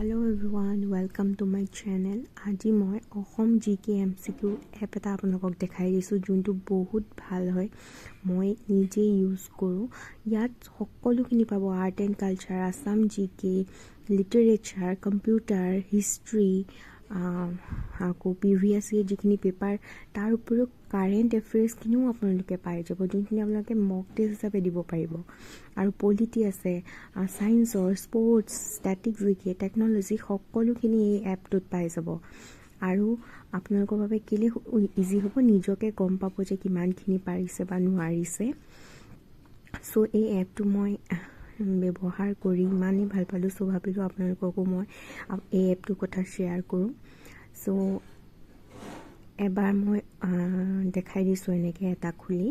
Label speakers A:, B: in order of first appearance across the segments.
A: Hello everyone, welcome to my channel. আজি মই অসম জিকে MCQ এপ এটা আপোনালোকক দেখাই দিছোঁ যোনটো বহুত ভাল হয় মই নিজে ইউজ কৰোঁ ইয়াত সকলোখিনি পাব আৰ্ট এণ্ড কালচাৰ আসাম জিকে লিটাৰেচাৰ কম্পিউটাৰ হিষ্ট্ৰী আকৌ প্ৰিভিয়াছ ইয়েৰ যিখিনি পেপাৰ তাৰ উপৰিও কাৰেণ্ট এফেয়াৰ্ছখিনিও আপোনালোকে পাই যাব যোনখিনি আপোনালোকে মক টেষ্ট হিচাপে দিব পাৰিব আৰু পলিটি আছে সায়েন্সৰ স্পৰ্টছ ষ্টেটিক্স জিকে টেকনলজি সকলোখিনি এই এপটোত পাই যাব আৰু আপোনালোকৰ বাবে কেলে ইজি হ'ব নিজকে গম পাব যে কিমানখিনি পাৰিছে বা নোৱাৰিছে সো এই এপটো মই ব্যৱহাৰ কৰি ইমানেই ভাল পালোঁ সো ভাবিলোঁ আপোনালোককো মই এই এপটোৰ কথা শ্বেয়াৰ কৰোঁ সো এবাৰ মই দেখাই দিছোঁ এনেকৈ এটা খুলি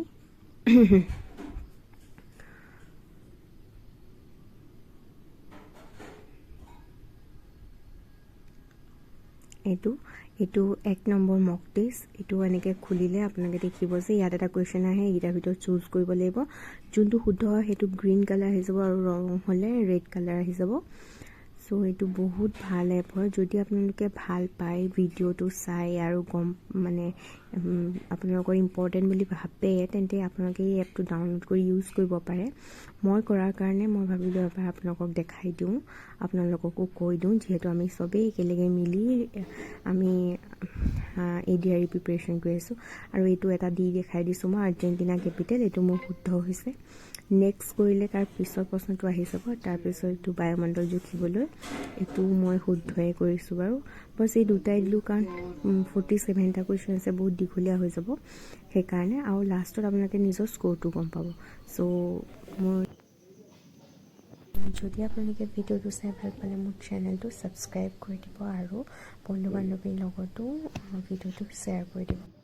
A: এইটো 1 নম্বৰ মক টেষ্ট এইটো এনেকৈ খুলিলে আপোনালোকে দেখিব যে ইয়াত এটা কুৱেশ্যন আহে এইকেইটাৰ ভিতৰত চুজ কৰিব লাগিব যোনটো শুদ্ধ হয় সেইটো গ্ৰীণ কালাৰ আহি যাব আৰু ৰং হ'লে ৰেড কালাৰ আহি যাব সো এইটো বহুত ভাল এপ হয় যদি আপোনালোকে ভাল পায় ভিডিঅ'টো চাই আৰু গম মানে আপোনালোকৰ ইম্পৰ্টেণ্ট বুলি ভাবে তেন্তে আপোনালোকে এই এপটো ডাউনলোড কৰি ইউজ কৰিব পাৰে মই কৰাৰ কাৰণে মই ভাবিলোঁ এবাৰ আপোনালোকক দেখাই দিওঁ আপোনালোককো কৈ দিওঁ যিহেতু আমি চবেই একেলগে মিলি আমি ADRE প্ৰিপাৰেশ্যন কৰি আছোঁ আৰু এইটো এটা দি দেখাই দিছোঁ মই আৰ্জেণ্টিনা কেপিটেল এইটো মোৰ শুদ্ধ হৈছে নেক্সট কৰিলে তাৰ পিছৰ প্ৰশ্নটো আহি যাব তাৰপিছত এইটো বায়ুমণ্ডল জুখিবলৈ এইটো মই শুদ্ধই কৰিছোঁ বাৰু বছ এই দুটাই দিলোঁ কাৰণ 47টা কুৱেশ্যন আছে বহুত দীঘলীয়া হৈ যাব সেইকাৰণে আৰু লাষ্টত আপোনালোকে নিজৰ স্ক'ৰটো গম পাব চ' মোৰ যদি আপোনালোকে ভিডিঅ'টো চাই ভাল পালে মোৰ চেনেলটো ছাবস্ক্ৰাইব কৰি দিব আৰু বন্ধু বান্ধৱীৰ লগতো ভিডিঅ'টো শ্বেয়াৰ কৰি দিব